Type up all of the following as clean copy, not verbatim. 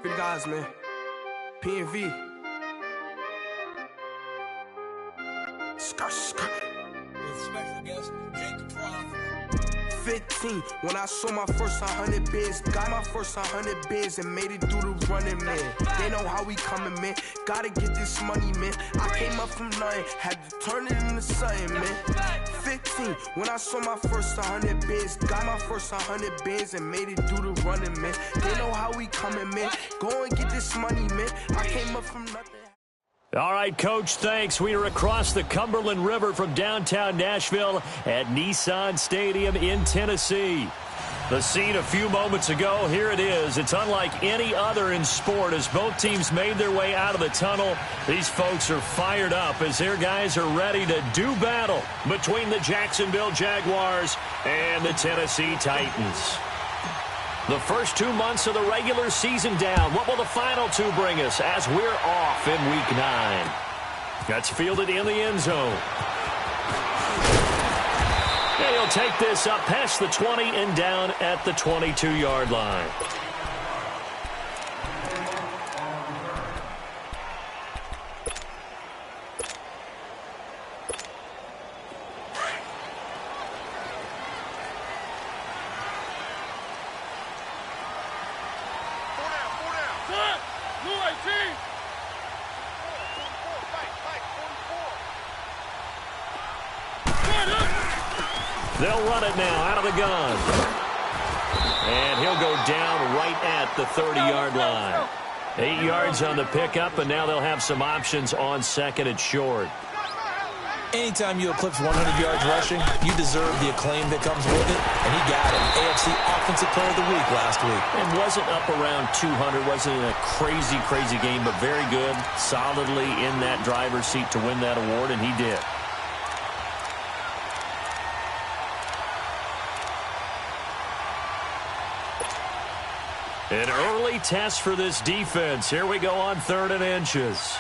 Good guys, man. P&V. Skirt. With special guest, Jake Trough. 15, when I saw my first 100 bids, got my first 100 bids and made it through the running, man. They know how we coming, man. Gotta get this money, man. I came up from nothing, had to turn it into something, man. 15, when I saw my first 100 bids, got my first 100 bids and made it through the running, man. They know how we coming, man. Go and get this money, man. I came up from nothing. All right, Coach, thanks. We are across the Cumberland River from downtown Nashville at Nissan Stadium in Tennessee. The scene a few moments ago, here it is. It's unlike any other in sport as both teams made their way out of the tunnel. These folks are fired up as their guys are ready to do battle between the Jacksonville Jaguars and the Tennessee Titans. The first 2 months of the regular season down. What will the final two bring us as we're off in Week 9? That's fielded in the end zone. And he'll take this up past the 20 and down at the 22-yard line. They'll run it now out of the gun. And he'll go down right at the 30-yard line. 8 yards on the pickup, and now they'll have some options on second and short. Anytime you eclipse 100 yards rushing, you deserve the acclaim that comes with it, and he got it. AFC Offensive Player of the Week last week. And wasn't up around 200, wasn't a crazy game, but very good, solidly in that driver's seat to win that award, and he did. An early test for this defense. Here we go on 3rd and inches.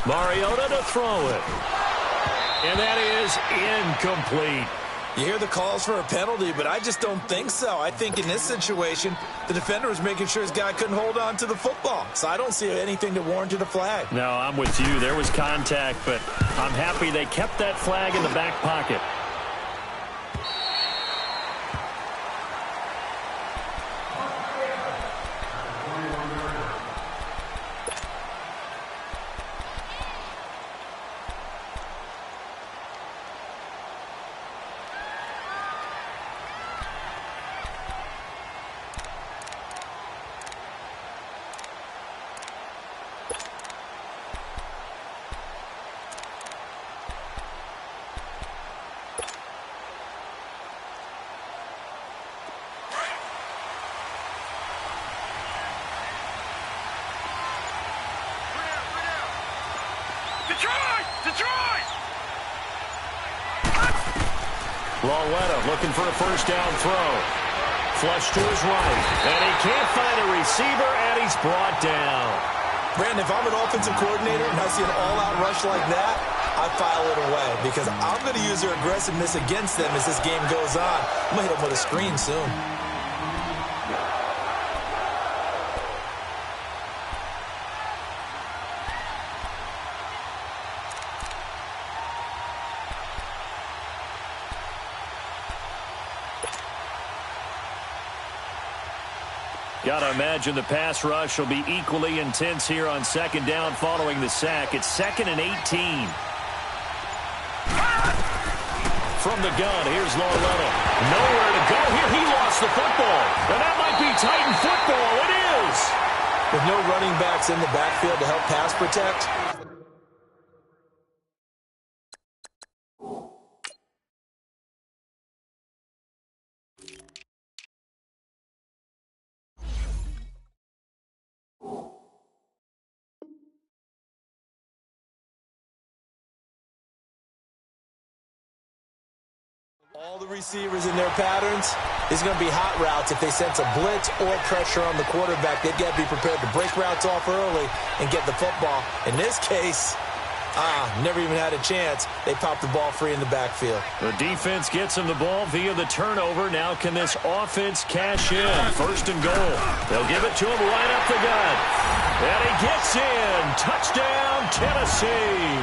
Mariota to throw it. And that is incomplete. You hear the calls for a penalty, but I just don't think so. I think in this situation, the defender was making sure his guy couldn't hold on to the football. So I don't see anything that warranted a flag. No, I'm with you. There was contact, but I'm happy they kept that flag in the back pocket. Lawetta looking for a first down throw. Flush to his right. And he can't find a receiver, and he's brought down. Brandon, if I'm an offensive coordinator and I see an all-out rush like that, I file it away because I'm going to use their aggressiveness against them as this game goes on. I'm going to hit them with a screen soon. Got to imagine the pass rush will be equally intense here on 2nd down following the sack. It's 2nd and 18. From the gun, here's Lawetta. Nowhere to go here. He lost the football. And that might be Titan football. It is. With no running backs in the backfield to help pass protect, all the receivers in their patterns is going to be hot routes. If they sense a blitz or pressure on the quarterback, they've got to be prepared to break routes off early and get the football. In this case, Never even had a chance. They popped the ball free in the backfield. The defense gets him the ball via the turnover. Now can this offense cash in? 1st and goal. They'll give it to him right up the gut. And he gets in. Touchdown, Tennessee.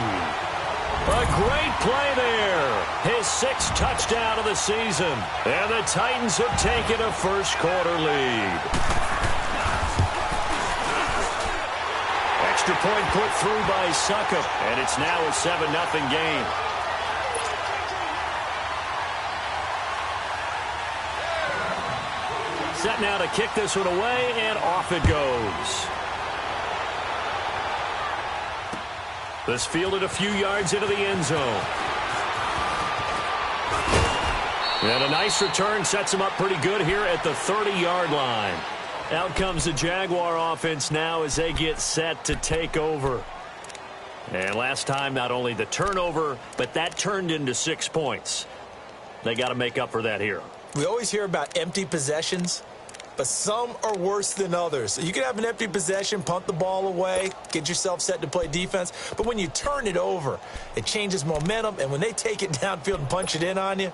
A great play there. His 6th touchdown of the season. And the Titans have taken a first-quarter lead. Extra point put through by Succop, and it's now a 7-0 game. Set now to kick this one away, and off it goes. This fielded a few yards into the end zone. And a nice return sets him up pretty good here at the 30-yard line. Out comes the Jaguar offense now as they get set to take over. And last time, not only the turnover, but that turned into 6 points. They got to make up for that here. We always hear about empty possessions, but some are worse than others. You can have an empty possession, punt the ball away, get yourself set to play defense, but when you turn it over, it changes momentum, and when they take it downfield and punch it in on you,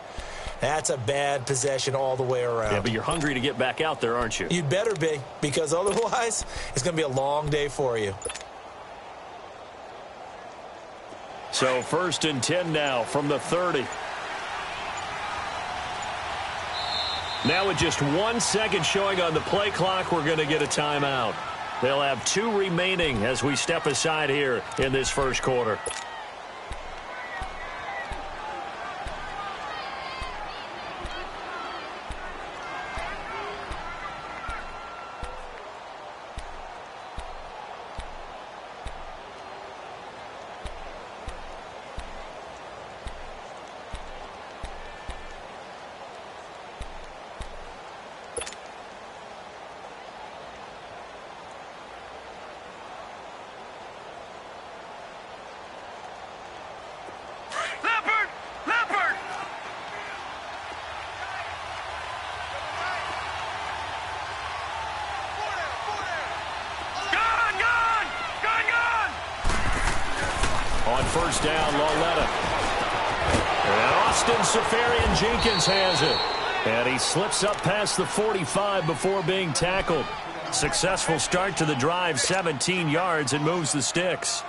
that's a bad possession all the way around. Yeah, but you're hungry to get back out there, aren't you? You'd better be, because otherwise it's going to be a long day for you. So 1st and 10 now from the 30. Now with just 1 second showing on the play clock, we're going to get a timeout. They'll have 2 remaining as we step aside here in this first quarter. On 1st down, Lauletta. And Austin Safarian-Jenkins has it. And he slips up past the 45 before being tackled. Successful start to the drive, 17 yards, and moves the sticks.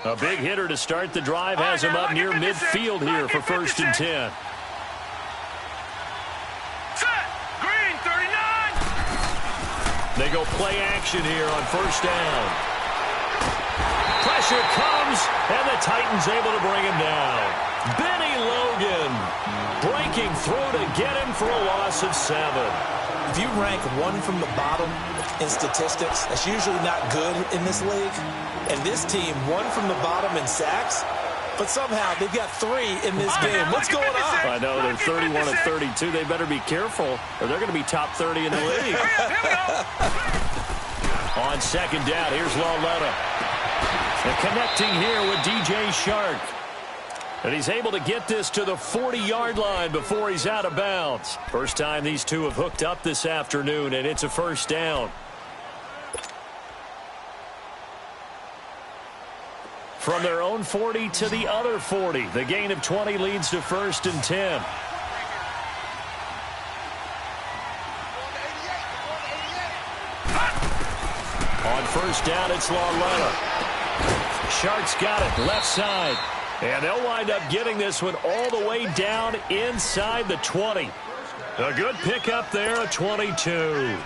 A big hitter to start the drive has him up near midfield here for 1st and 10. Set! Green, 39! They go play action here on 1st down. Pressure comes, and the Titans able to bring him down. Benny Logan breaking through to get him for a loss of 7. If you rank 1 from the bottom in statistics, that's usually not good in this league. And this team, 1 from the bottom in sacks, but somehow they've got 3 in this game. What's going on? I know they're 31 and 32. They better be careful, or they're going to be top 30 in the league. On 2nd down, here's Lauletta. And connecting here with DJ Shark. And he's able to get this to the 40-yard line before he's out of bounds. First time these two have hooked up this afternoon, and it's a 1st down. From their own 40 to the other 40. The gain of 20 leads to 1st and 10. On 1st down, it's Lauletta. Shark's got it, left side. And they'll wind up getting this one all the way down inside the 20. A good pickup there, a 22.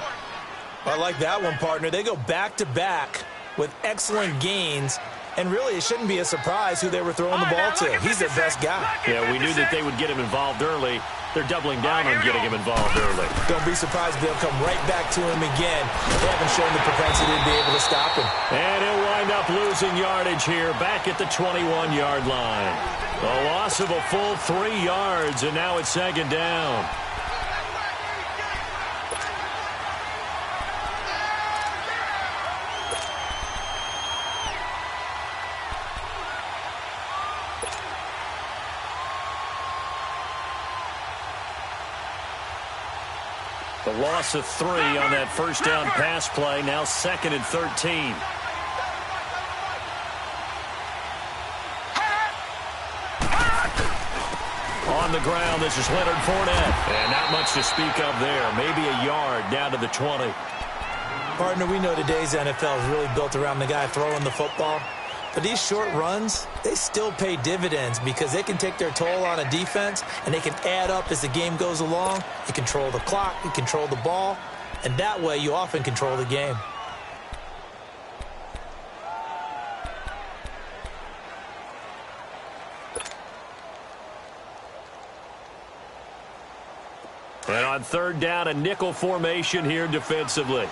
I like that one, partner. They go back-to-back with excellent gains. And really, it shouldn't be a surprise who they were throwing the ball to. He's their best guy. Yeah, we knew that they would get him involved early. They're doubling down on getting him involved early. Don't be surprised if they'll come right back to him again. They haven't shown the propensity to be able to stop him. And he'll wind up losing yardage here, back at the 21-yard line. A loss of a full 3 yards, and now it's 2nd down. The loss of 3 on that 1st down pass play. Now 2nd and 13. on the ground. This is Leonard Fournette. And not much to speak of there. Maybe a yard down to the 20. Partner, we know today's NFL is really built around the guy throwing the football. But these short runs, they still pay dividends because they can take their toll on a defense, and they can add up as the game goes along. You control the clock, you control the ball, and that way you often control the game. And on third down, a nickel formation here defensively.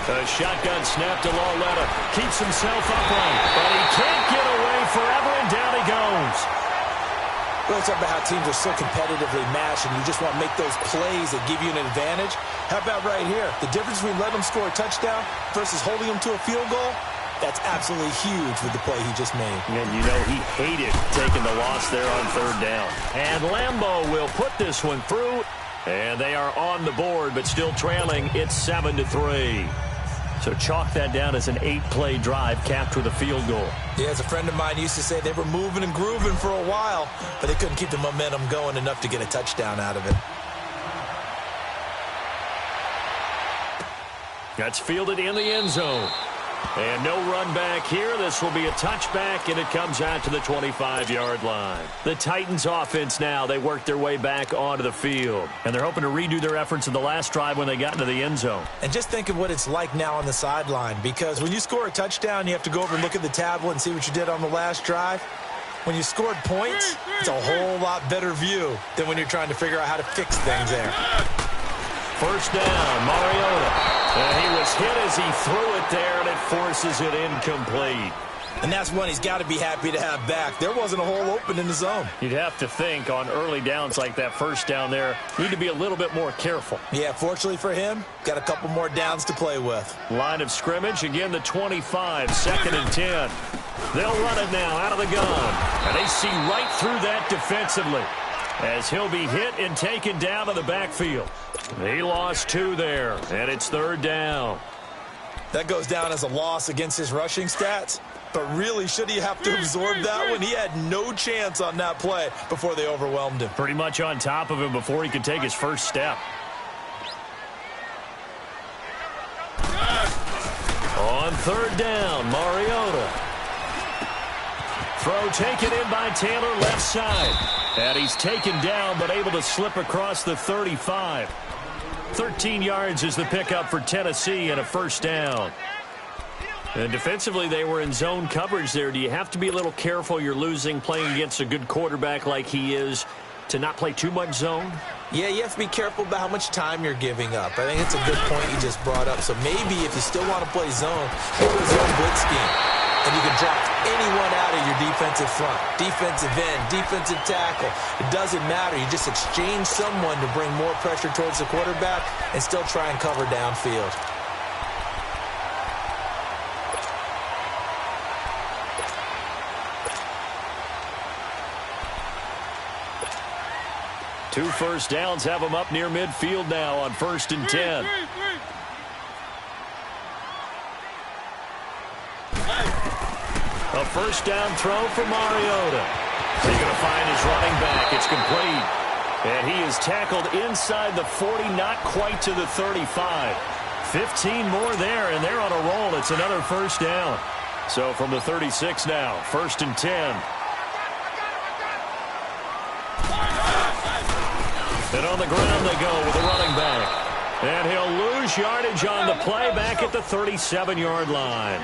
A shotgun snap to Lauletta. Keeps himself upright, but he can't get away forever, and down he goes. Well, it's about how teams are so competitively matched, and you just want to make those plays that give you an advantage. How about right here? The difference between letting them score a touchdown versus holding them to a field goal, that's absolutely huge with the play he just made. And you know he hated taking the loss there on third down. And Lambeau will put this one through, and they are on the board, but still trailing. It's 7-3. So chalk that down as an 8-play drive capped with a field goal. Yeah, as a friend of mine used to say, they were moving and grooving for a while, but they couldn't keep the momentum going enough to get a touchdown out of it. That's fielded in the end zone. And no run back here. This will be a touchback, and it comes out to the 25-yard line. The Titans offense now, they work their way back onto the field. And they're hoping to redo their efforts in the last drive when they got into the end zone. And just think of what it's like now on the sideline, because when you score a touchdown, you have to go over and look at the tablet and see what you did on the last drive. When you scored points, it's a whole lot better view than when you're trying to figure out how to fix things there. First down, Mariota. And he was hit as he threw it there, and it forces it incomplete. And that's one he's got to be happy to have back. There wasn't a hole open in the zone. You'd have to think on early downs like that first down there, need to be a little bit more careful. Yeah, fortunately for him, got a couple more downs to play with. Line of scrimmage, again the 25, 2nd and 10. They'll run it now out of the gun. And they see right through that defensively as he'll be hit and taken down in the backfield. He lost 2 there, and it's third down. That goes down as a loss against his rushing stats. But really, should he have to absorb that one? He had no chance on that play before they overwhelmed him. Pretty much on top of him before he could take his first step. On third down, Mariota. Throw taken in by Taylor, left side. And he's taken down, but able to slip across the 35. 13 yards is the pickup for Tennessee and a first down. And defensively, they were in zone coverage there. Do you have to be a little careful? You're losing playing against a good quarterback like he is to not play too much zone? Yeah, you have to be careful about how much time you're giving up. I think it's a good point you just brought up. So maybe if you still want to play zone, go to a zone blitz scheme. And you can draft anyone out of your defensive front, defensive end, defensive tackle. It doesn't matter. You just exchange someone to bring more pressure towards the quarterback and still try and cover downfield. Two first downs have them up near midfield now on 1st and 10. A first down throw for Mariota. He's going to find his running back. It's complete. And he is tackled inside the 40, not quite to the 35. 15 more there, and they're on a roll. It's another first down. So from the 36 now, 1st and 10. And on the ground they go with the running back. And he'll lose yardage on the play back at the 37-yard line.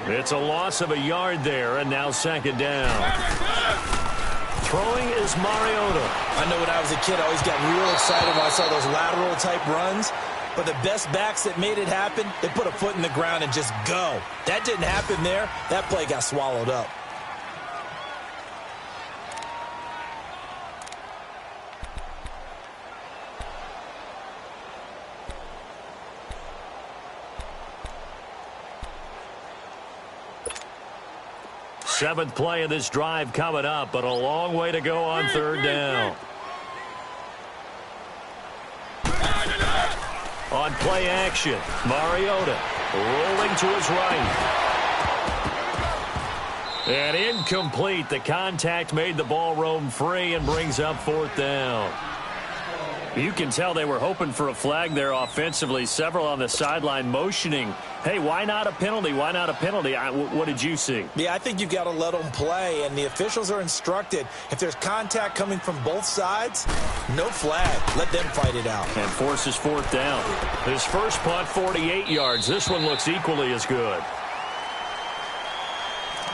It's a loss of a yard there, and now 2nd down. Throwing is Mariota. I know when I was a kid, I always got real excited when I saw those lateral-type runs. But the best backs that made it happen, they put a foot in the ground and just go. That didn't happen there. That play got swallowed up. Seventh play of this drive coming up, but a long way to go on 3rd down. On play action, Mariota rolling to his right. And incomplete. The contact made the ball roam free and brings up 4th down. You can tell they were hoping for a flag there offensively. Several on the sideline motioning, hey, why not a penalty? Why not a penalty? What did you see? Yeah, I think you've got to let them play, and the officials are instructed. If there's contact coming from both sides, no flag. Let them fight it out. And forces 4th down. His first punt, 48 yards. This one looks equally as good.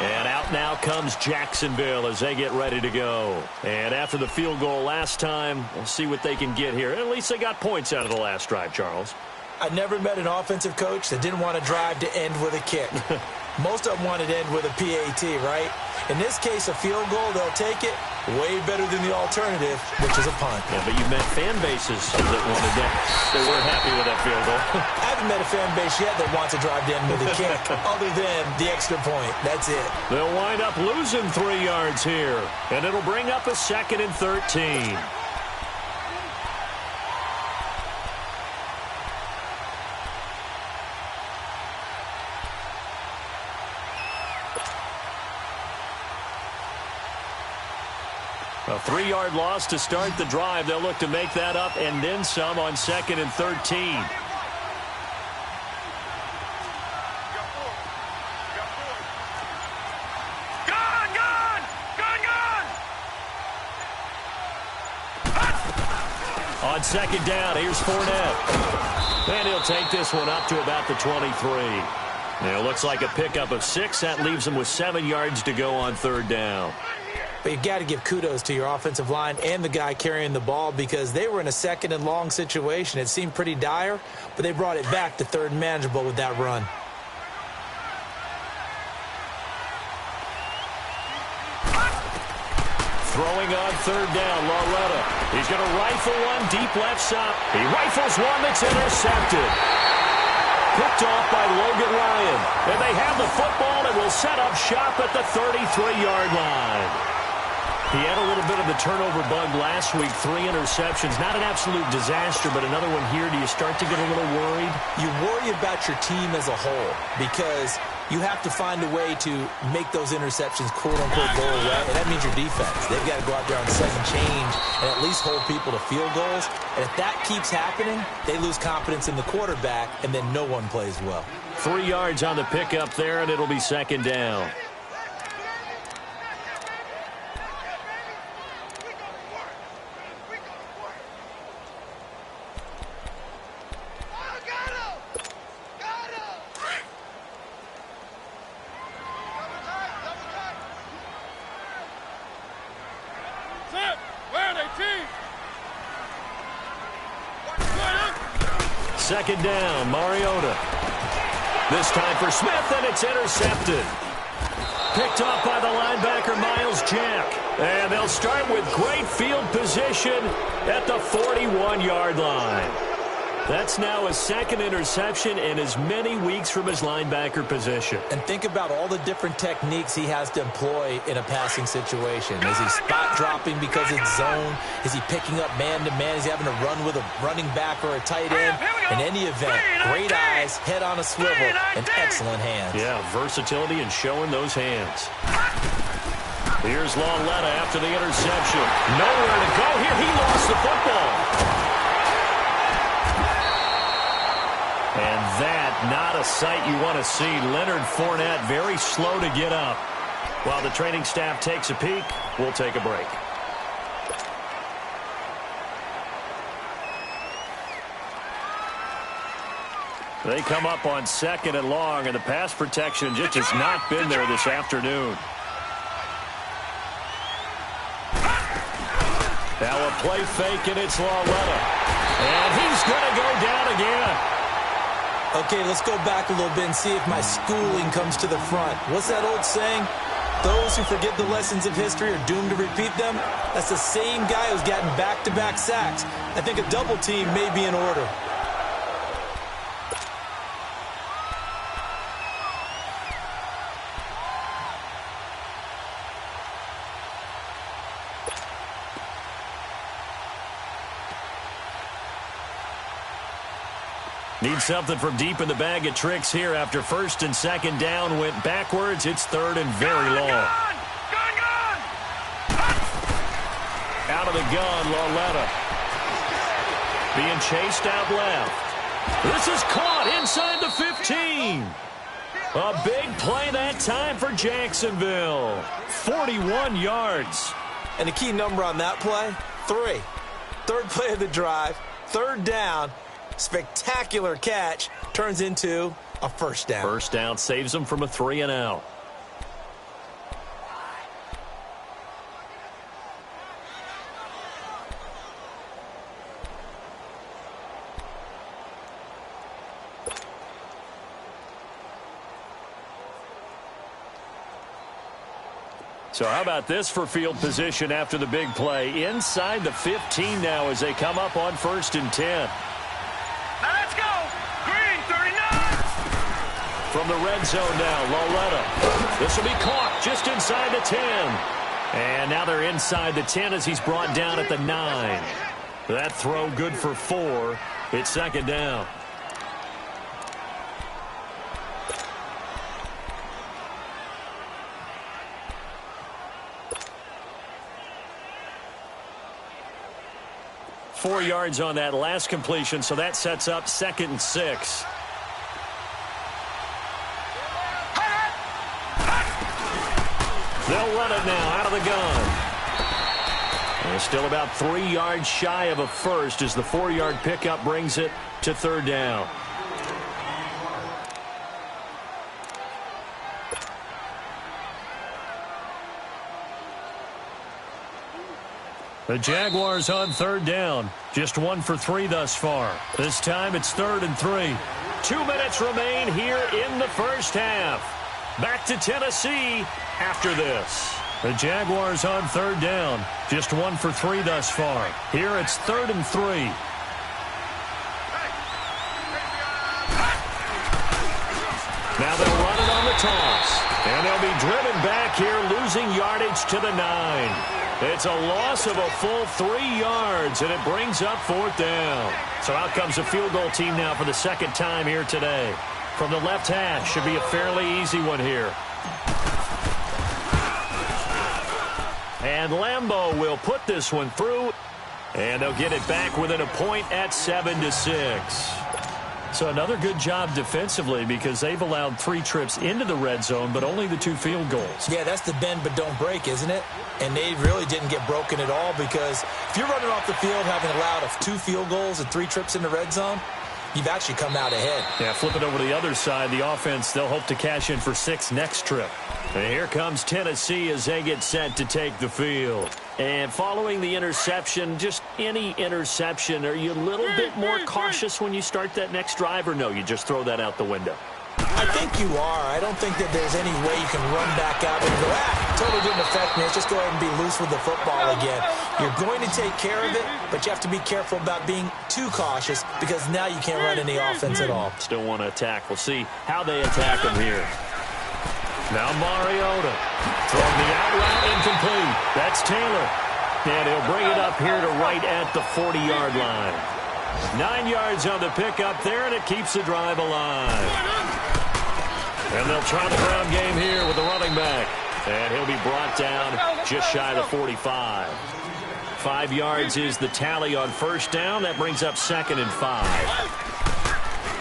And out now comes Jacksonville as they get ready to go. And after the field goal last time, we'll see what they can get here. At least they got points out of the last drive, Charles. I never met an offensive coach that didn't want to drive to end with a kick. Most of them wanted to end with a PAT, right? In this case, a field goal, they'll take it. Way better than the alternative, which is a punt. Yeah, but you've met fan bases that wanted that. They weren't happy with that field goal. I haven't met a fan base yet that wants to drive to end with a kick, other than the extra point. That's it. They'll wind up losing 3 yards here, and it'll bring up a 2nd and 13. A 3-yard loss to start the drive. They'll look to make that up and then some on 2nd and 13. On 2nd down, here's Fournette. And he'll take this one up to about the 23. Now, it looks like a pickup of 6. That leaves him with 7 yards to go on 3rd down. But you've got to give kudos to your offensive line and the guy carrying the ball because they were in a 2nd and long situation. It seemed pretty dire, but they brought it back to 3rd and manageable with that run. Throwing on 3rd down, Loretta. He's going to rifle one deep left side. He rifles one that's intercepted. Picked off by Logan Ryan. And they have the football and will set up shop at the 33-yard line. He had a little bit of the turnover bug last week, 3 interceptions. Not an absolute disaster, but another one here. Do you start to get a little worried? You worry about your team as a whole because you have to find a way to make those interceptions, quote-unquote, go away, and that means your defense. They've got to go out there on 2nd change and at least hold people to field goals. And if that keeps happening, they lose confidence in the quarterback, and then no one plays well. 3 yards on the pickup there, and it'll be 2nd down. Second down, Mariota. This time for Smith, and it's intercepted. Picked off by the linebacker, Miles Jack. And they'll start with great field position at the 41-yard line. That's now a 2nd interception in as many weeks from his linebacker position. And think about all the different techniques he has to employ in a passing situation. Is he spot dropping because it's zone? Is he picking up man-to-man? Is he having to run with a running back or a tight end? In any event, great eyes, head on a swivel, and excellent hands. Yeah, versatility and showing those hands. Here's Lauletta after the interception. Nowhere to go here. He lost the football. And that, not a sight you want to see. Leonard Fournette very slow to get up. While the training staff takes a peek, we'll take a break. They come up on 2nd and long, and the pass protection just has not been there this afternoon. Now a play fake, and it's Lauletta. And he's going to go down again. Okay, let's go back a little bit and see if my schooling comes to the front. What's that old saying? Those who forget the lessons of history are doomed to repeat them. That's the same guy who's gotten back-to-back sacks. I think a double team may be in order. Need something from deep in the bag of tricks here after first and second down went backwards. It's third and very long. Gun! Out of the gun, Lauletta. Being chased out left. This is caught inside the 15. A big play that time for Jacksonville. 41 yards. And the key number on that play, 3. Third play of the drive, third down, spectacular catch, turns into a first down. First down saves them from a 3-and-out. So how about this for field position after the big play? Inside the 15 now as they come up on first and 10. Now let's go. Green, 39. From the red zone now, Lauletta. This will be caught just inside the 10. And now they're inside the 10 as he's brought down at the 9. That throw good for 4. It's second down. Four yards on that last completion, so that sets up second and 6. They'll run it now out of the gun. And they're still about 3 yards shy of a first as the 4-yard pickup brings it to third down. The Jaguars on third down. Just 1 for 3 thus far. This time it's third and 3. 2 minutes remain here in the first half. Back to Tennessee after this. The Jaguars on third down. Just 1 for 3 thus far. Here it's third and 3. Now they'll run it on the toss. And they'll be driven back here, losing yardage to the 9. It's a loss of a full 3 yards, and it brings up fourth down. So out comes a field goal team now for the second time here today. From the left hash, should be a fairly easy one here. And Lambeau will put this one through, and they'll get it back within a point at 7-6. So another good job defensively because they've allowed 3 trips into the red zone, but only the 2 field goals. Yeah, that's the bend but don't break, isn't it? And they really didn't get broken at all because if you're running off the field having allowed 2 field goals and 3 trips in the red zone, you've actually come out ahead. Yeah, flip it over to the other side. The offense, they'll hope to cash in for 6 next trip. And here comes Tennessee as they get set to take the field. And following the interception, just any interception, are you a little bit more cautious when you start that next drive, or no, you just throw that out the window? I think you are. I don't think that there's any way you can run back out and go, totally didn't affect me. Let's just go ahead and be loose with the football again. You're going to take care of it, but you have to be careful about being too cautious because now you can't run any offense at all. Still want to attack. We'll see how they attack them here. Now Mariota from the out route incomplete. That's Taylor. And he'll bring it up here to right at the 40-yard line. 9 yards on the pickup there, and it keeps the drive alive. And they'll try the ground game here with the running back. And he'll be brought down just shy of the 45. 5 yards is the tally on first down. That brings up second and 5.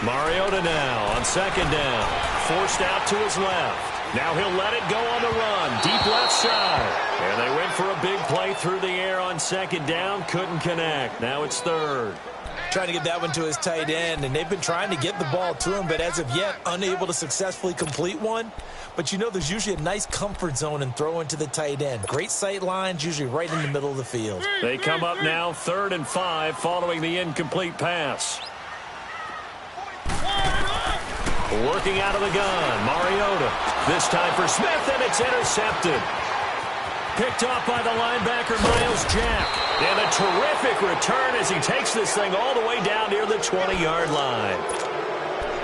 Mariota now on second down. Forced out to his left. Now he'll let it go on the run. Deep left side. And they went for a big play through the air on second down. Couldn't connect. Now it's third. Trying to get that one to his tight end, and they've been trying to get the ball to him, but as of yet, unable to successfully complete one. But you know there's usually a nice comfort zone in throwing to the tight end. Great sight lines, usually right in the middle of the field. They come up now third and 5 following the incomplete pass. Working out of the gun, Mariota. This time for Smith, and it's intercepted. Picked off by the linebacker, Miles Jack. And a terrific return as he takes this thing all the way down near the 20-yard line.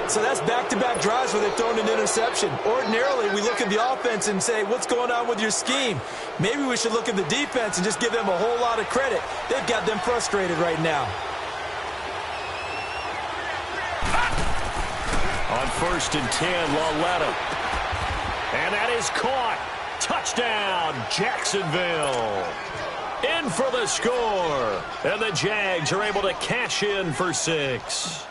So that's back-to-back drives where they're throwing an interception. Ordinarily, we look at the offense and say, what's going on with your scheme? Maybe we should look at the defense and just give them a whole lot of credit. They've got them frustrated right now. On 1st and 10, Lauletta. And that is caught. Touchdown, Jacksonville. In for the score. And the Jags are able to cash in for 6.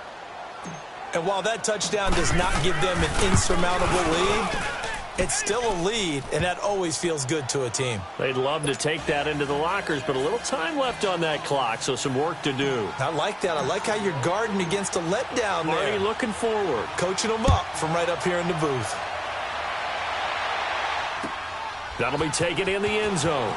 And while that touchdown does not give them an insurmountable lead, it's still a lead, and that always feels good to a team. They'd love to take that into the lockers, but a little time left on that clock, so some work to do. I like that. I like how you're guarding against a letdown there. Already looking forward. Coaching them up from right up here in the booth. That'll be taken in the end zone.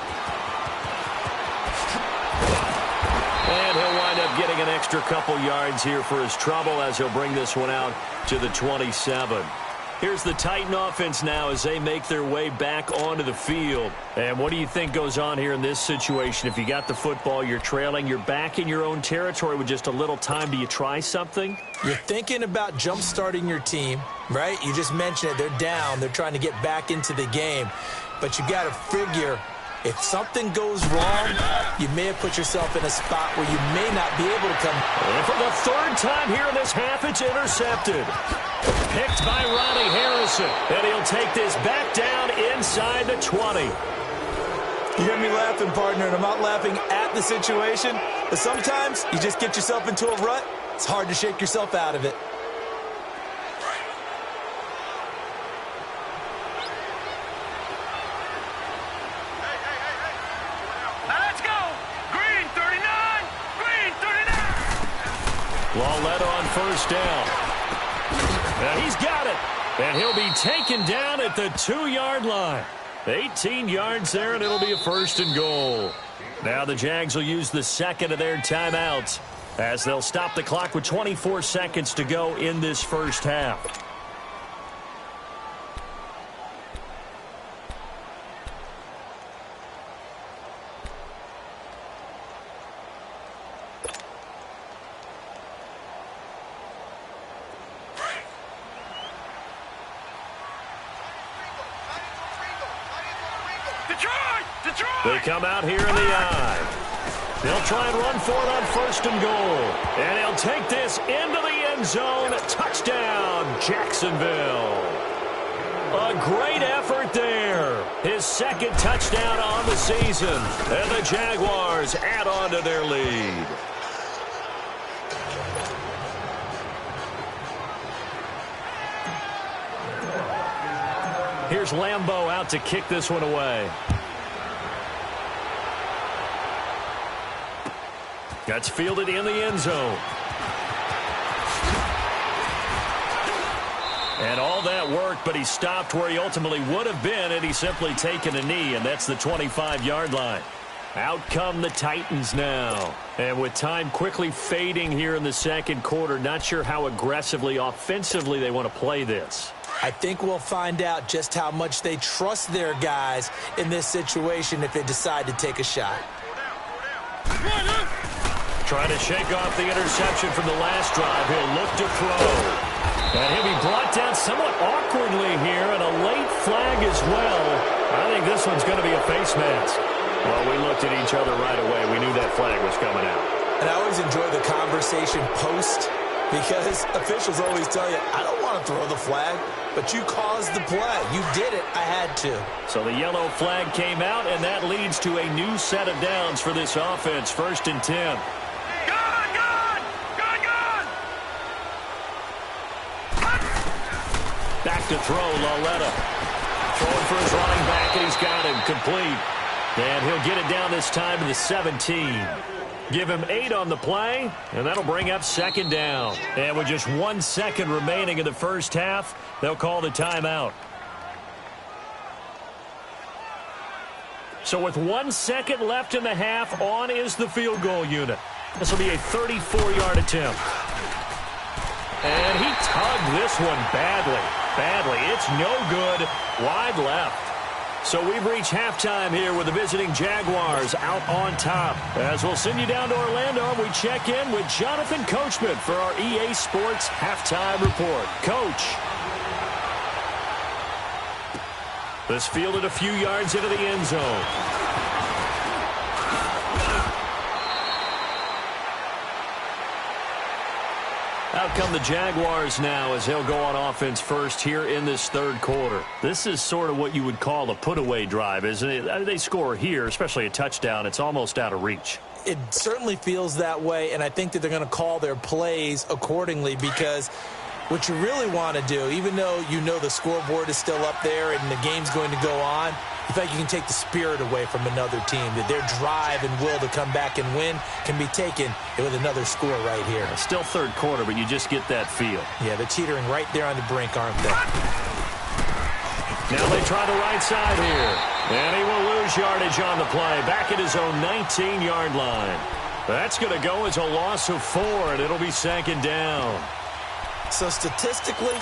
And he'll wind up getting an extra couple yards here for his trouble as he'll bring this one out to the 27. Here's the Titan offense now as they make their way back onto the field. And what do you think goes on here in this situation? If you got the football, you're trailing, you're back in your own territory with just a little time. Do you try something? You're thinking about jump-starting your team, right? You just mentioned it. They're down. They're trying to get back into the game. But you got to figure if something goes wrong, you may have put yourself in a spot where you may not be able to come. And for the 3rd time here in this half, it's intercepted. Picked by Ronnie Harrison. And he'll take this back down inside the 20. You hear me laughing, partner, and I'm not laughing at the situation. But sometimes you just get yourself into a rut. It's hard to shake yourself out of it. Lauletta on 1st down. And he's got it. And he'll be taken down at the 2-yard line. 18 yards there, and it'll be a 1st and goal. Now the Jags will use the 2nd of their timeouts as they'll stop the clock with 24 seconds to go in this 1st half. They come out here in the eye. They'll try and run for it on 1st and goal. And he'll take this into the end zone. Touchdown, Jacksonville. A great effort there. His 2nd touchdown on the season. And the Jaguars add on to their lead. Here's Lambeau out to kick this one away. That's fielded in the end zone. And all that worked, but he stopped where he ultimately would have been had he simply taken a knee, and that's the 25-yard line. Out come the Titans now. And with time quickly fading here in the 2nd quarter, not sure how aggressively, offensively they want to play this. I think we'll find out just how much they trust their guys in this situation if they decide to take a shot. Trying to shake off the interception from the last drive. He'll look to throw. And he'll be brought down somewhat awkwardly here, and a late flag as well. I think this one's going to be a face mask. Well, we looked at each other right away. We knew that flag was coming out. And I always enjoy the conversation post because officials always tell you, I don't want to throw the flag, but you caused the play. You did it. I had to. So the yellow flag came out, and that leads to a new set of downs for this offense. 1st and 10. Back to throw, Lauletta. Throwing for his running back, and he's got him complete. And he'll get it down this time to the 17. Give him 8 on the play, and that'll bring up 2nd down. And with just 1 second remaining in the 1st half, they'll call the timeout. So with 1 second left in the half, on is the field goal unit. This will be a 34-yard attempt. And he tugged this one badly. It's no good. Wide left. So we've reached halftime here with the visiting Jaguars out on top. As we'll send you down to Orlando, we check in with Jonathan Coachman for our EA Sports Halftime Report. Coach. This fielded a few yards into the end zone. Out out come the Jaguars now as they'll go on offense first here in this third quarter. This is sort of what you would call a put-away drive, isn't it? They score here, especially a touchdown. It's almost out of reach. It certainly feels that way, and I think that they're going to call their plays accordingly because what you really want to do, even though you know the scoreboard is still up there and the game's going to go on, you think you can take the spirit away from another team, that their drive and will to come back and win can be taken with another score right here. Still third quarter, but you just get that feel. Yeah, they're teetering right there on the brink, aren't they? Now they try the right side here. And he will lose yardage on the play, back at his own 19-yard line. That's going to go as a loss of 4, and it'll be second down. So statistically,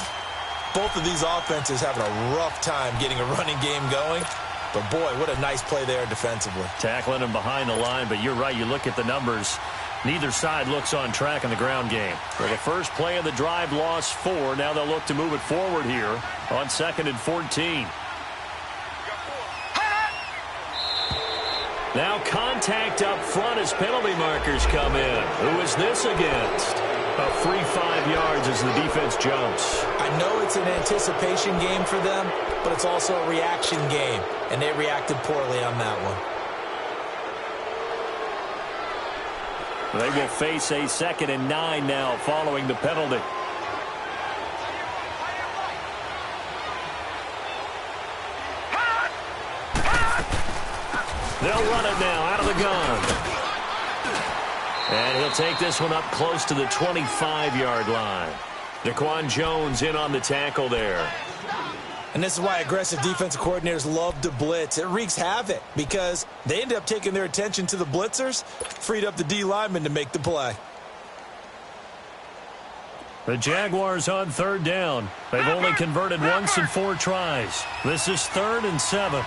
both of these offenses having a rough time getting a running game going. But, boy, what a nice play there defensively. Tackling him behind the line, but you're right. You look at the numbers. Neither side looks on track in the ground game. Well, the first play of the drive lost 4. Now they'll look to move it forward here on 2nd and 14. Now contact up front as penalty markers come in. Who is this against? A free 5 yards as the defense jumps. I know it's an anticipation game for them, but it's also a reaction game, and they reacted poorly on that one. They will face a 2nd and 9 now following the penalty. They'll run it now out of the gun. And he'll take this one up close to the 25-yard line. Daquan Jones in on the tackle there. And this is why aggressive defensive coordinators love to blitz. It wreaks havoc because they end up taking their attention to the blitzers, freed up the D lineman to make the play. The Jaguars on 3rd down. They've only converted once in 4 tries. This is 3rd and 7.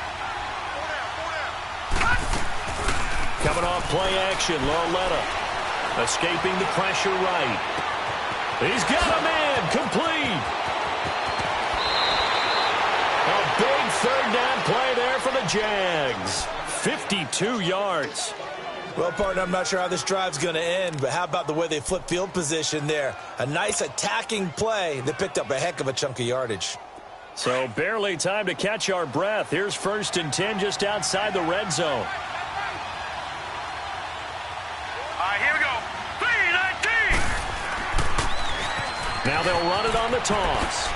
Coming off play action, Loletta. Escaping the pressure right. He's got a man complete. A big 3rd down play there for the Jags. 52 yards. Well, partner, I'm not sure how this drive's going to end, but how about the way they flip field position there? A nice attacking play that picked up a heck of a chunk of yardage. So barely time to catch our breath. Here's 1st and 10 just outside the red zone. Here we go. 3-19. Now they'll run it on the toss.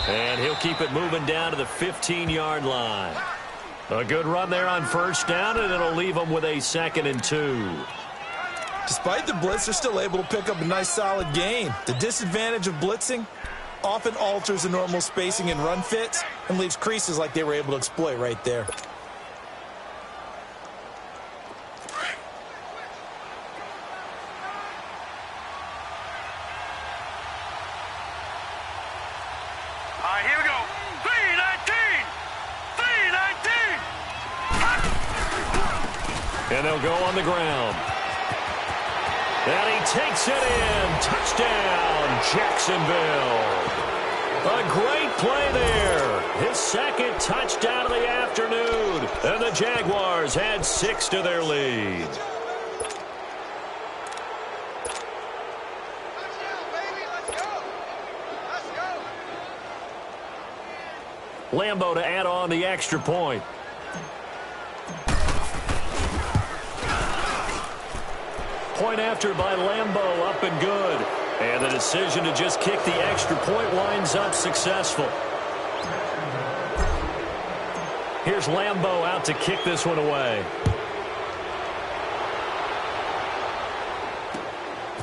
And he'll keep it moving down to the 15-yard line. A good run there on 1st down, and it'll leave them with a 2nd and 2. Despite the blitz, they're still able to pick up a nice, solid gain. The disadvantage of blitzing often alters the normal spacing and run fits and leaves creases like they were able to exploit right there. Here we go. 3-19. 3-19. And they'll go on the ground. And he takes it in. Touchdown, Jacksonville. A great play there. His 2nd touchdown of the afternoon. And the Jaguars add 6 to their lead. Lambo to add on the extra point. Point after by Lambo, up and good. And the decision to just kick the extra point winds up successful. Here's Lambo out to kick this one away.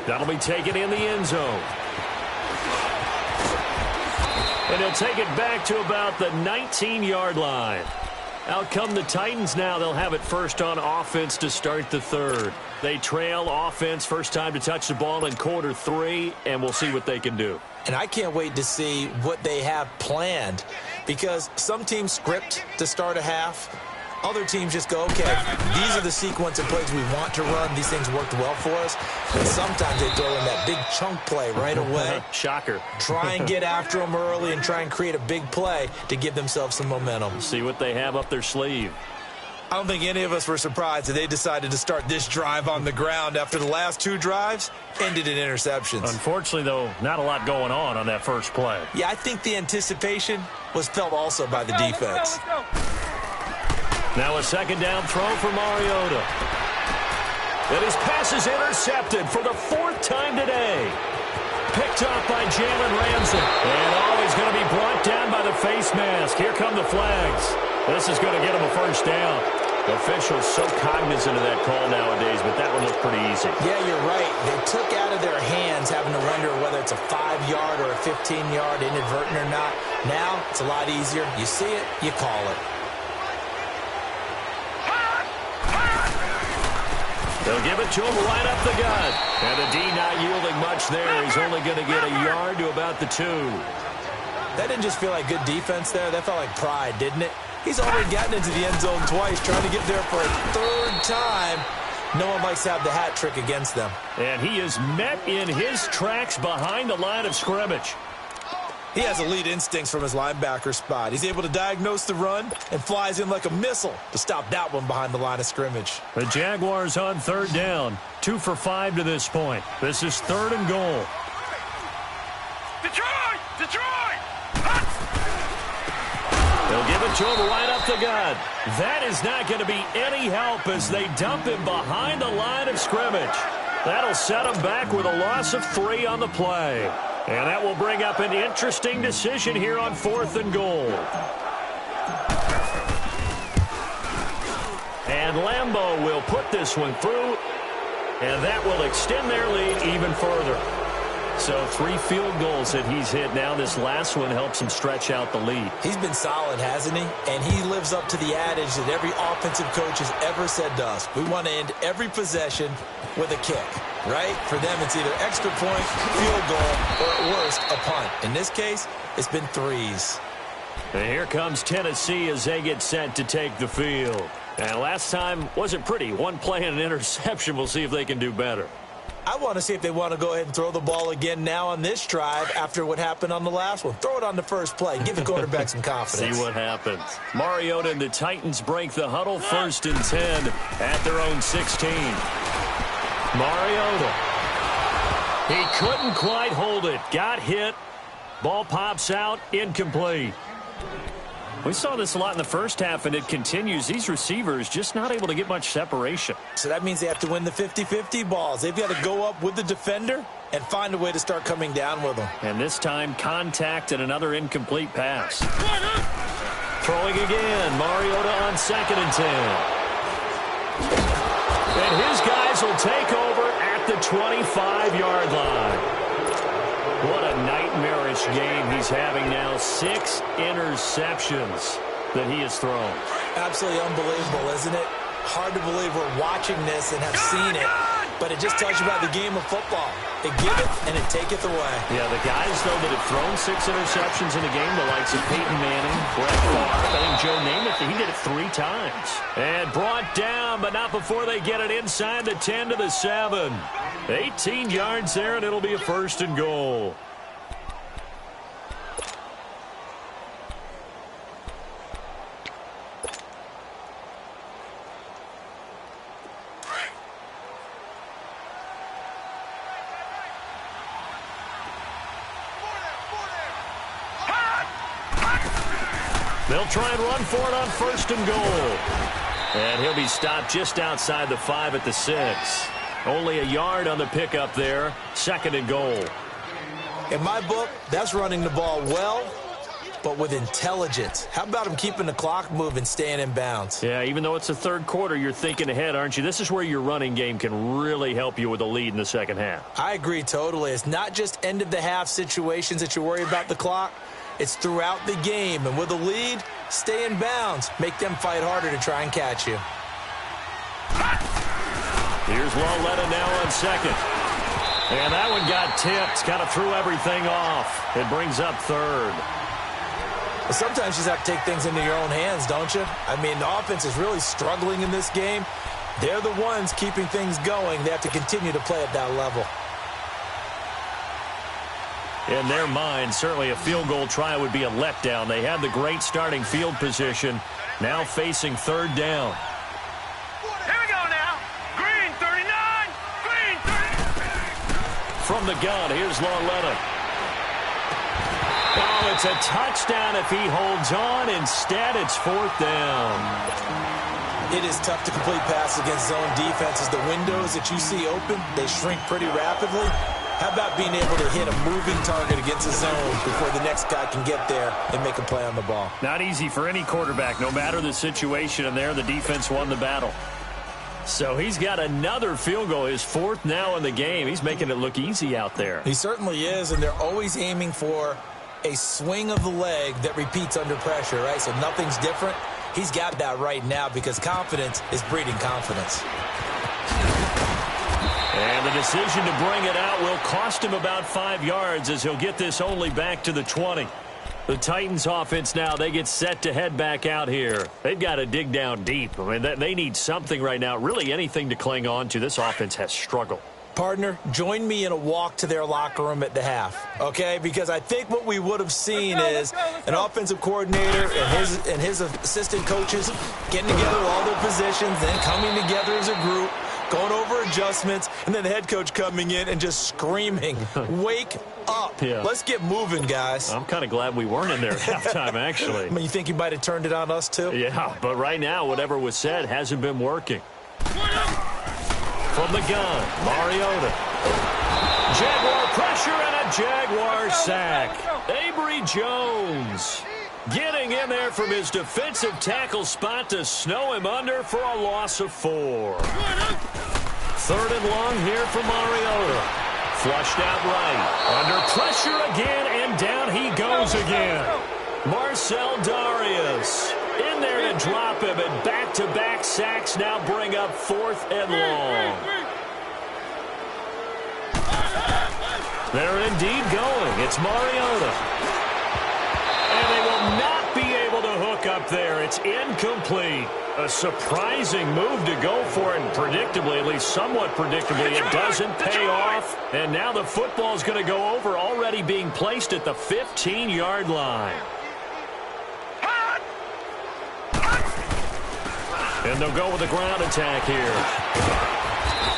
That'll be taken in the end zone. And he'll take it back to about the 19-yard line. Out come the Titans now. They'll have it first on offense to start the 3rd. They trail offense, first time to touch the ball in quarter 3, and we'll see what they can do. And I can't wait to see what they have planned because some teams script to start a half. Other teams just go, okay, these are the sequence of plays we want to run. These things worked well for us. And sometimes they throw in that big chunk play right away. Shocker. Try and get after them early and try and create a big play to give themselves some momentum. See what they have up their sleeve. I don't think any of us were surprised that they decided to start this drive on the ground after the last 2 drives ended in interceptions. Unfortunately, though, not a lot going on that first play. Yeah, I think the anticipation was felt also by the defense. Now a second down throw for Mariota. And his pass is intercepted for the 4th time today. Picked off by Jalen Ramsey. And he's going to be brought down by the face mask. Here come the flags. This is going to get him a first down. The officials so cognizant of that call nowadays, but that one looked pretty easy. Yeah, you're right. They took out of their hands having to wonder whether it's a 5-yard or a 15-yard inadvertent or not. Now, it's a lot easier. You see it, you call it. They'll give it to him right up the gut. And the D not yielding much there. He's only going to get a yard to about the 2. That didn't just feel like good defense there. That felt like pride, didn't it? He's already gotten into the end zone twice, trying to get there for a 3rd time. No one likes to have the hat trick against them. And he is met in his tracks behind the line of scrimmage. He has elite instincts from his linebacker spot. He's able to diagnose the run and flies in like a missile to stop that one behind the line of scrimmage. The Jaguars on 3rd down. 2 for 5 to this point. This is 3rd and goal. Detroit! Detroit! They'll give it to him right up the gut. That is not going to be any help as they dump him behind the line of scrimmage. That'll set him back with a loss of 3 on the play. And that will bring up an interesting decision here on 4th and goal. And Lambeau will put this one through, and that will extend their lead even further. So 3 field goals that he's hit now. This last one helps him stretch out the lead. He's been solid, hasn't he? And he lives up to the adage that every offensive coach has ever said to us. We want to end every possession with a kick, right? For them, it's either extra point, field goal, or at worst, a punt. In this case, it's been 3s. And here comes Tennessee as they get set to take the field. And last time wasn't pretty. 1 play and an interception. We'll see if they can do better. I want to see if they want to go ahead and throw the ball again now on this drive after what happened on the last one. Throw it on the first play. Give the quarterback some confidence. See what happens. Mariota and the Titans break the huddle 1st and 10 at their own 16. Mariota. He couldn't quite hold it. Got hit. Ball pops out. Incomplete. We saw this a lot in the first half, and it continues. These receivers just not able to get much separation. So that means they have to win the 50-50 balls. They've got to go up with the defender and find a way to start coming down with them. And this time, contact and another incomplete pass. Throwing again. Mariota on 2nd and 10. And his guys will take over at the 25-yard line. What a nightmarish game he's having now. 6 interceptions that he has thrown. Absolutely unbelievable, isn't it? Hard to believe we're watching this and have seen it, but it just tells you about the game of football. It giveth and it taketh away. Yeah, the guys, though, that have thrown 6 interceptions in a game, the likes of Peyton Manning, Brett Favre, I think Joe Namath, he did it 3 times. And brought down, but not before they get it inside the 10 to the 7. 18 yards there, and it'll be a 1st and goal. They'll try and run for it on 1st and goal. And he'll be stopped just outside the 5 at the 6. Only a yard on the pickup there. 2nd and goal. In my book, that's running the ball well, but with intelligence. How about him keeping the clock moving, staying in bounds? Yeah, even though it's the 3rd quarter, you're thinking ahead, aren't you? This is where your running game can really help you with a lead in the 2nd half. I agree totally. It's not just end-of-the-half situations that you worry about the clock. It's throughout the game. And with a lead, stay in bounds. Make them fight harder to try and catch you. Here's Lauletta now on 2nd. And that one got tipped. Kind of threw everything off. It brings up 3rd. Well, sometimes you just have to take things into your own hands, don't you? I mean, the offense is really struggling in this game. They're the ones keeping things going. They have to continue to play at that level. In their mind, certainly a field goal try would be a letdown. They had the great starting field position, now facing 3rd down. from the gun. Here's Lauletta. Oh, it's a touchdown if he holds on. Instead, it's 4th down. It is tough to complete passes against zone defenses. The windows that you see open, they shrink pretty rapidly. How about being able to hit a moving target against a zone before the next guy can get there and make a play on the ball? Not easy for any quarterback, no matter the situation, and there the defense won the battle. So he's got another field goal, his 4th now in the game. He's making it look easy out there. He certainly is, and they're always aiming for a swing of the leg that repeats under pressure, right? So nothing's different. He's got that right now because confidence is breeding confidence. And the decision to bring it out will cost him about 5 yards as he'll get this only back to the 20. The Titans offense now, they get set to head back out here. They've got to dig down deep. I mean, they need something right now, really anything to cling on to. This offense has struggled. Partner, join me in a walk to their locker room at the half, okay? Because I think what we would have seen is an offensive coordinator and his assistant coaches getting together with all their positions, then coming together as a group, going over adjustments, and then the head coach coming in and just screaming, wake up. Yeah. Let's get moving, guys. I'm kind of glad we weren't in there at halftime, actually. I mean, you think you might have turned it on us, too? Yeah, but right now, whatever was said hasn't been working. From the gun, Mariota. Jaguar pressure and a Jaguar sack. Avery Jones getting in there from his defensive tackle spot to snow him under for a loss of 4. 3rd and long here for Mariota. Flushed out right. Under pressure again, and down he goes again. Marcel Darius in there to drop him, and back-to-back sacks now bring up 4th and long. They're indeed going. It's Mariota. And they will not be able to hook up there. It's incomplete. A surprising move to go for it, and predictably, at least somewhat predictably, it doesn't pay off. And now the football's going to go over, already being placed at the 15-yard line. And they'll go with a ground attack here.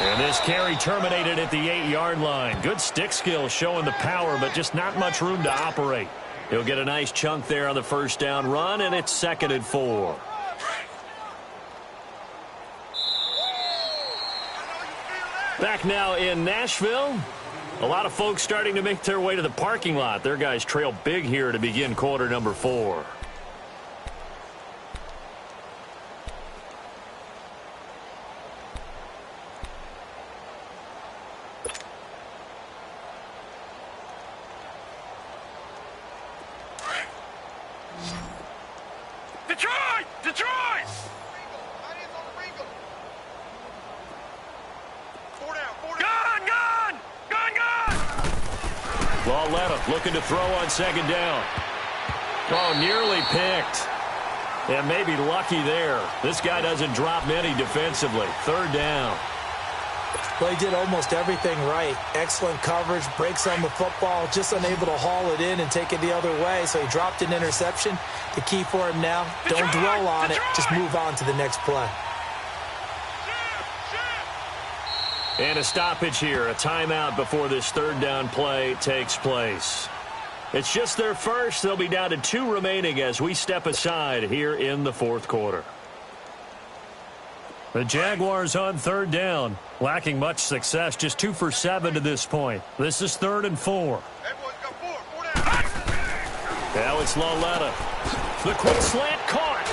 And this carry terminated at the 8-yard line. Good stick skill showing the power, but just not much room to operate. He'll get a nice chunk there on the 1st down run, and it's 2nd and 4. Back now in Nashville. A lot of folks starting to make their way to the parking lot. Their guys trail big here to begin quarter number 4. Detroit! Lauletta looking to throw on 2nd down. Oh, nearly picked. And maybe lucky there. This guy doesn't drop many defensively. 3rd down. Well, he did almost everything right. Excellent coverage, breaks on the football, just unable to haul it in and take it the other way. So he dropped an interception. The key for him now, don't dwell on it. Just move on to the next play. And a stoppage here, a timeout before this 3rd down play takes place. It's just their first. They'll be down to 2 remaining as we step aside here in the 4th quarter. The Jaguars on 3rd down, lacking much success, just 2 for 7 to this point. This is 3rd and 4. Now it's Lauletta. The quick slant caught.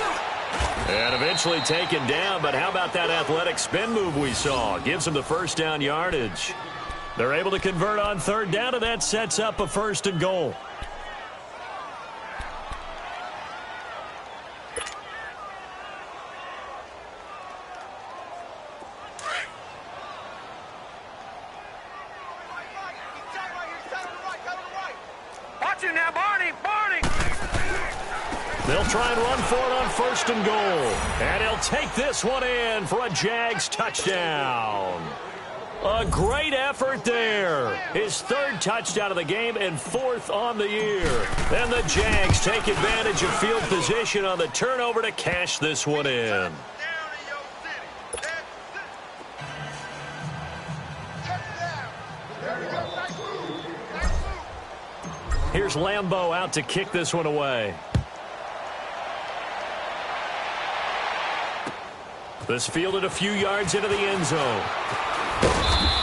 And eventually taken down, but how about that athletic spin move we saw? Gives them the 1st down yardage. They're able to convert on 3rd down, and that sets up a 1st and goal. Watch it now, Barney! They'll try and run for it on 1st and goal. And he'll take this one in for a Jags touchdown. A great effort there. His 3rd touchdown of the game and 4th on the year. And the Jags take advantage of field position on the turnover to cash this one in. Here's Lambeau out to kick this one away. This fielded a few yards into the end zone.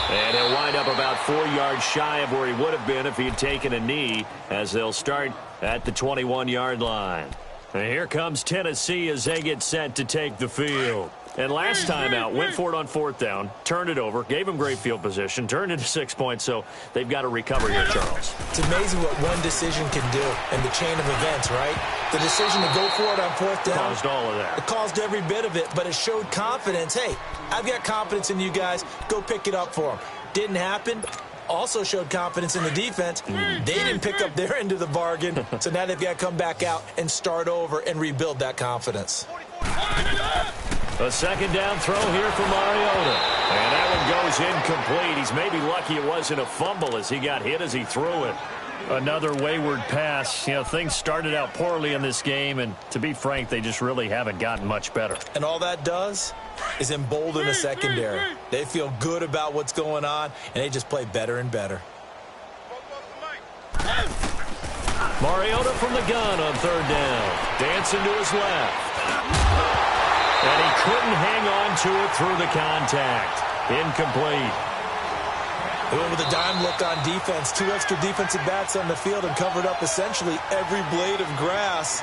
And he'll wind up about 4 yards shy of where he would have been if he had taken a knee, as they'll start at the 21-yard line. And here comes Tennessee as they get set to take the field. And last time out, went for it on 4th down, turned it over, gave him great field position, turned it to 6 points, so they've got to recover here, Charles. It's amazing what one decision can do in the chain of events, right? The decision to go for it on 4th down. Caused all of that. It caused every bit of it, but it showed confidence. Hey, I've got confidence in you guys. Go pick it up for them. Didn't happen. Also showed confidence in the defense. They didn't pick up their end of the bargain, so now they've got to come back out and start over and rebuild that confidence. A second down throw here for Mariota. And that one goes incomplete. He's maybe lucky it wasn't a fumble as he got hit as he threw it. Another wayward pass. You know, things started out poorly in this game, and to be frank, they just really haven't gotten much better. And all that does is embolden a secondary. They feel good about what's going on, and they just play better and better. Mariota from the gun on 3rd down. Dancing to his left. And he couldn't hang on to it through the contact. Incomplete. They went with a dime look on defense. 2 extra defensive backs on the field and covered up essentially every blade of grass.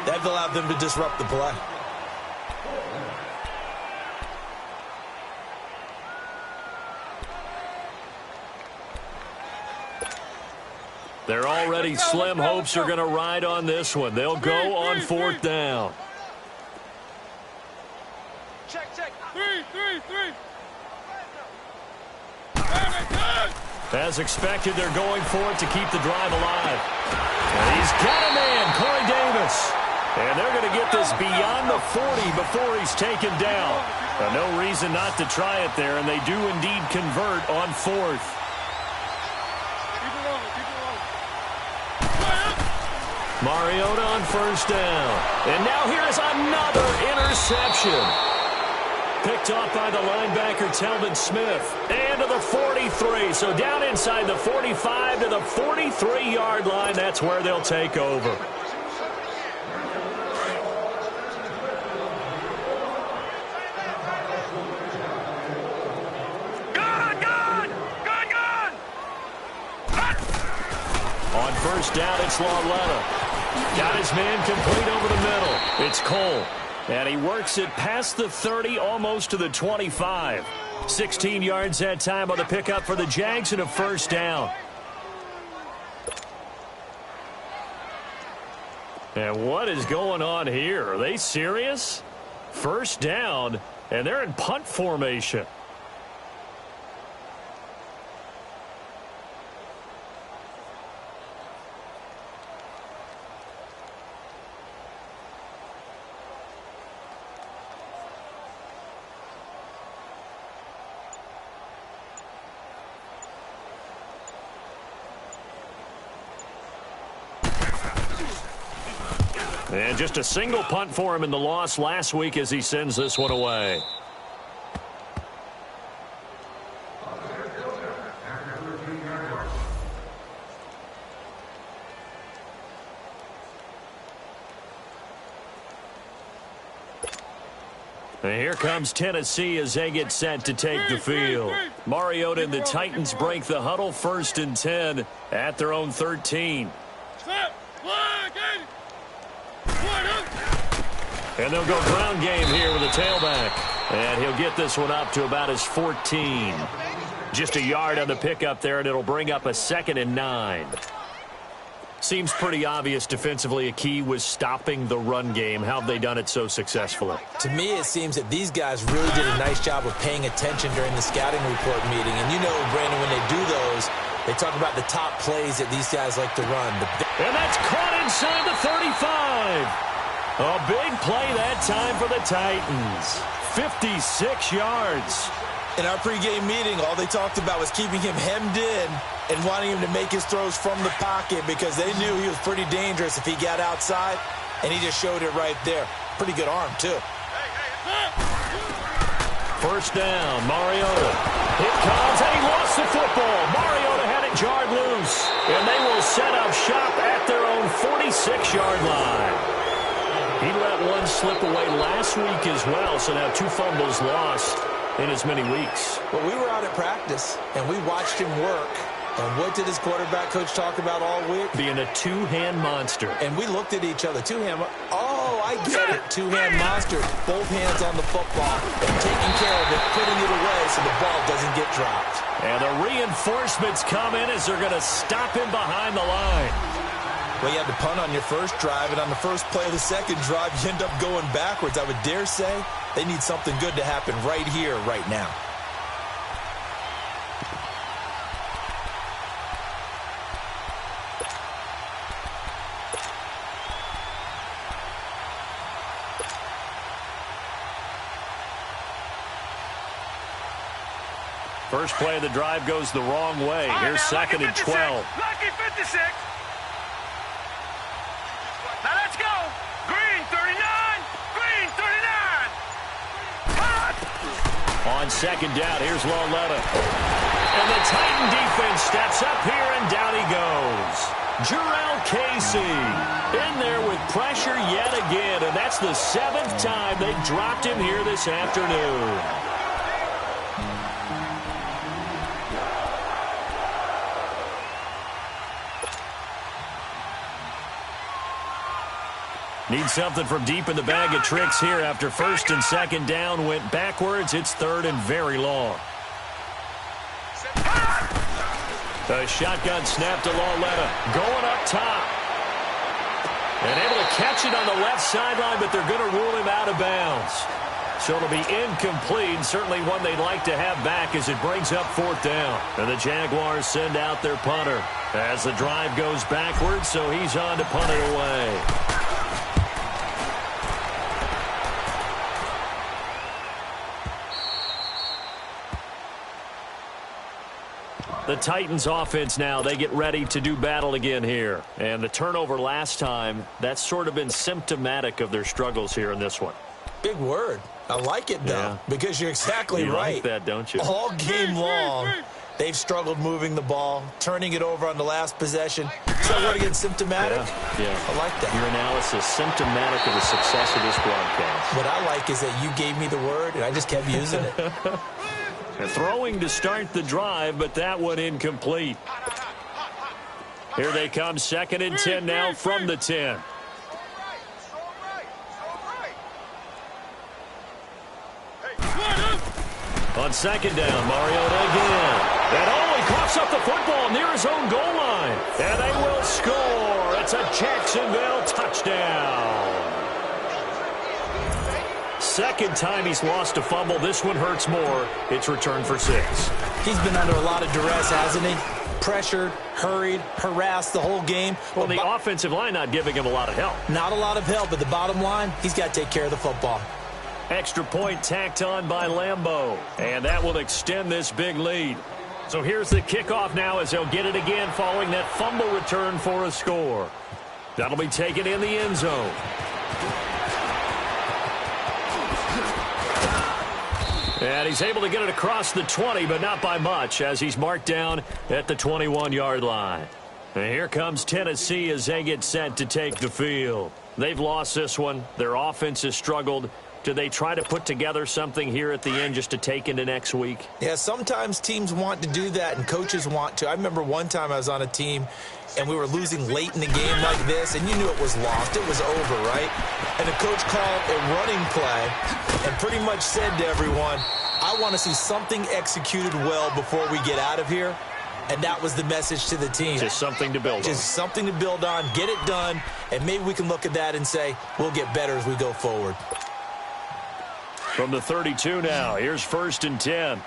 That allowed them to disrupt the play. They're already slim hopes are going to ride on this one. They'll go on 4th down. Check. 3. As expected, they're going for it to keep the drive alive. And he's got a man, Corey Davis. And they're going to get this beyond the 40 before he's taken down. No reason not to try it there, and they do indeed convert on 4th. Mariota on 1st down. And now here's another interception. Picked off by the linebacker, Telvin Smith. And to the 43. So down inside the 45 to the 43-yard line. That's where they'll take over. Good! On 1st down, it's Lauletta. Got his man complete over the middle. It's Cole. And he works it past the 30, almost to the 25. 16 yards that time on the pickup for the Jags and a 1st down. And what is going on here? Are they serious? 1st down, and they're in punt formation. And just a single punt for him in the loss last week as he sends this one away. And here comes Tennessee as they get set to take the field. Mariota and the Titans break the huddle, 1st and 10 at their own 13. And they'll go ground game here with a tailback. And he'll get this one up to about his 14. Just a yard on the pickup there, and it'll bring up a 2nd and 9. Seems pretty obvious defensively a key was stopping the run game. How have they done it so successfully? To me, it seems that these guys really did a nice job of paying attention during the scouting report meeting. And you know, Brandon, when they do those, they talk about the top plays that these guys like to run. And that's caught inside the 35. A big play that time for the Titans. 56 yards. In our pregame meeting, all they talked about was keeping him hemmed in and wanting him to make his throws from the pocket because they knew he was pretty dangerous if he got outside, and he just showed it right there. Pretty good arm, too. 1st down, Mariota. Here comes, and he lost the football. Mariota had it jarred loose, and they will set up shop 6-yard line. He let one slip away last week as well, so now 2 fumbles lost in as many weeks. Well, we were out at practice, and we watched him work. And what did his quarterback coach talk about all week? Being a 2-hand monster. And we looked at each other. 2-hand. Oh, I get it. 2-hand monster. Both hands on the football and taking care of it, putting it away so the ball doesn't get dropped. And the reinforcements come in as they're going to stop him behind the line. Well, you had to punt on your first drive, and on the first play of the second drive, you end up going backwards. I would dare say they need something good to happen right here, right now. First play of the drive goes the wrong way. Here's second and 12. Lucky 56. Now let's go. Green 39. Green 39. Hot. On second down, here's Lauletta. And the Titan defense steps up here, and down he goes. Jarrell Casey in there with pressure yet again, and that's the 7th time they dropped him here this afternoon. Need something from deep in the bag of tricks here after first and second down went backwards. It's third and very long. The shotgun snap to Lauletta. Going up top. And able to catch it on the left sideline, but they're going to rule him out of bounds. So it'll be incomplete. Certainly one they'd like to have back as it brings up 4th down. And the Jaguars send out their punter as the drive goes backwards, so he's on to punt it away. The Titans offense now, they get ready to do battle again here. And the turnover last time, that's sort of been symptomatic of their struggles here in this one. Big word. I like it, though, because you're exactly right. You like that, don't you? All game long, they've struggled moving the ball, turning it over on the last possession. So what, again, symptomatic? Yeah. I like that. Your analysis, symptomatic of the success of this broadcast. What I like is that you gave me the word, and I just kept using it. And throwing to start the drive, but that one incomplete. Here they come, second and 10 now from the 10. On second down, Mariota again. And he coughs up the football near his own goal line. And they will score. It's a Jacksonville touchdown. Second time he's lost a fumble. This one hurts more. It's returned for 6. He's been under a lot of duress, hasn't he? Pressured, hurried, harassed the whole game. Well, the offensive line not giving him a lot of help. Not a lot of help, but the bottom line, he's got to take care of the football. Extra point tacked on by Lambeau. And that will extend this big lead. So here's the kickoff now as they'll get it again following that fumble return for a score. That'll be taken in the end zone. And he's able to get it across the 20, but not by much, as he's marked down at the 21-yard line. And here comes Tennessee as they get set to take the field. They've lost this one. Their offense has struggled. Do they try to put together something here at the end just to take into next week? Yeah, sometimes teams want to do that, and coaches want to. I remember one time I was on a team, and we were losing late in the game like this, and you knew it was lost. It was over, right? And the coach called a running play and pretty much said to everyone, I want to see something executed well before we get out of here. And that was the message to the team. Just something to build on. Just something to build on, get it done, and maybe we can look at that and say, we'll get better as we go forward. From the 32 now, here's first and 10.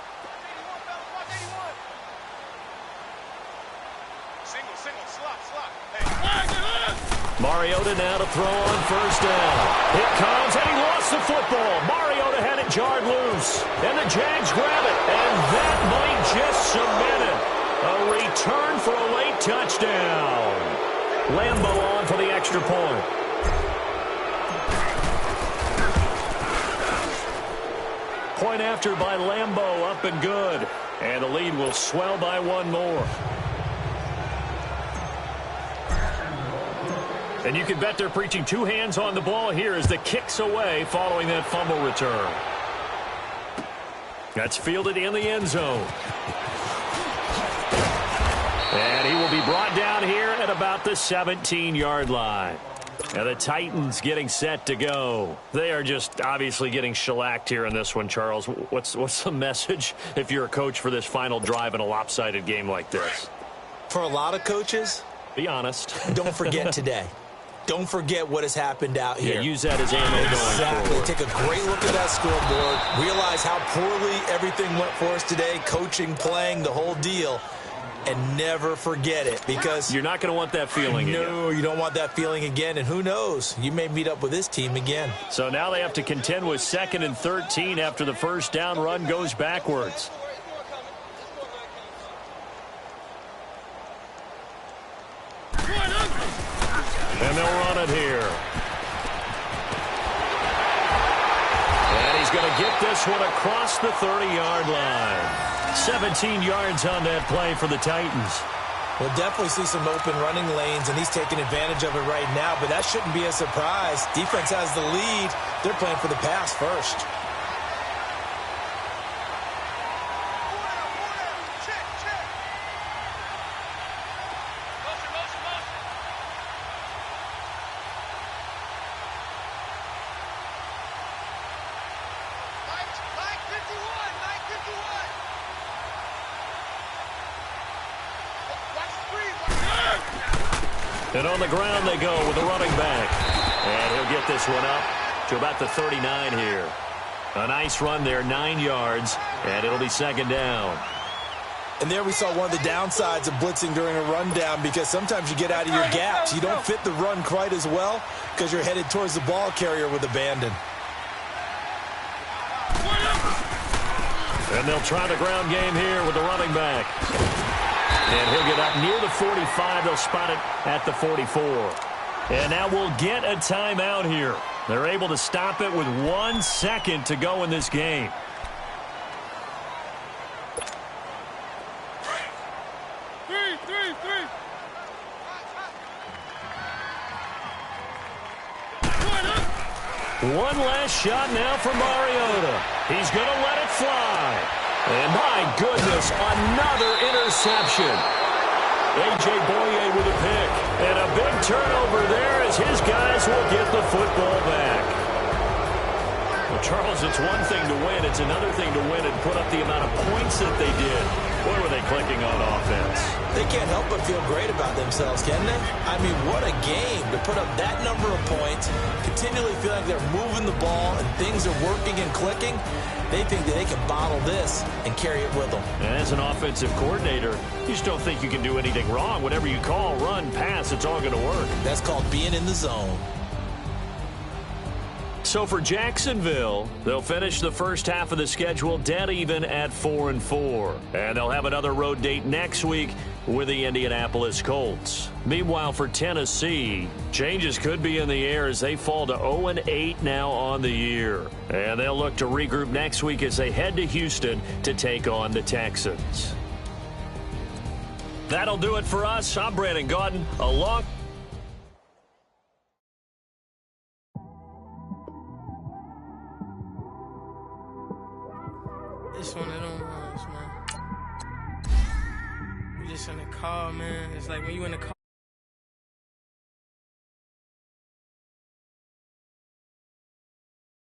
Mariota now to throw on first down. It comes, and he lost the football. Mariota had it jarred loose, and the Jags grab it, and that might just cement it. A return for a late touchdown. Lambeau on for the extra point. Point after by Lambeau, up and good. And the lead will swell by one more. And you can bet they're preaching two hands on the ball here as the kick's away following that fumble return. That's fielded in the end zone. And he will be brought down here at about the 17-yard line. And the Titans getting set to go. They are just obviously getting shellacked here in this one, Charles. What's the message if you're a coach for this final drive in a lopsided game like this? For a lot of coaches, be honest. Don't forget today. Don't forget what has happened out here. Yeah, use that as ammo going Exactly. forward. Take a great look at that scoreboard. Realize how poorly everything went for us today. Coaching, playing, the whole deal. And never forget it, because you're not going to want that feeling again. No, you don't want that feeling again. And who knows? You may meet up with this team again. So now they have to contend with 2nd and 13 after the first down run goes backwards. And they'll run it here. And he's going to get this one across the 30-yard line. 17 yards on that play for the Titans. We'll definitely see some open running lanes, and he's taking advantage of it right now, but that shouldn't be a surprise. Defense has the lead. They're playing for the pass first. And on the ground they go with the running back. And he'll get this one up to about the 39 here. A nice run there, 9 yards, and it'll be 2nd down. And there we saw one of the downsides of blitzing during a rundown, because sometimes you get out of your gaps. You don't fit the run quite as well because you're headed towards the ball carrier with abandon. And they'll try the ground game here with the running back. And he'll get up near the 45. They'll spot it at the 44. And now we'll get a timeout here. They're able to stop it with 1 second to go in this game. One last shot now for Mariota. He's going to let it fly. And my goodness, another interception. A.J. Boye with a pick. And a big turnover there as his guys will get the football back. Well, Charles, it's one thing to win. It's another thing to win and put up the amount of points that they did. Boy, were they clicking on offense. They can't help but feel great about themselves, can they? I mean, what a game to put up that number of points, continually feel like they're moving the ball and things are working and clicking. They think that they can bottle this and carry it with them. And as an offensive coordinator, you just don't think you can do anything wrong. Whatever you call, run, pass, it's all going to work. That's called being in the zone. So for Jacksonville, they'll finish the first half of the schedule dead even at 4-4. And they'll have another road date next week with the Indianapolis Colts. Meanwhile, for Tennessee, changes could be in the air as they fall to 0-8 now on the year. And they'll look to regroup next week as they head to Houston to take on the Texans. That'll do it for us. I'm Brandon Gaudin, along. It's one of them ones, man. You just in the car, man. It's like when you in the car.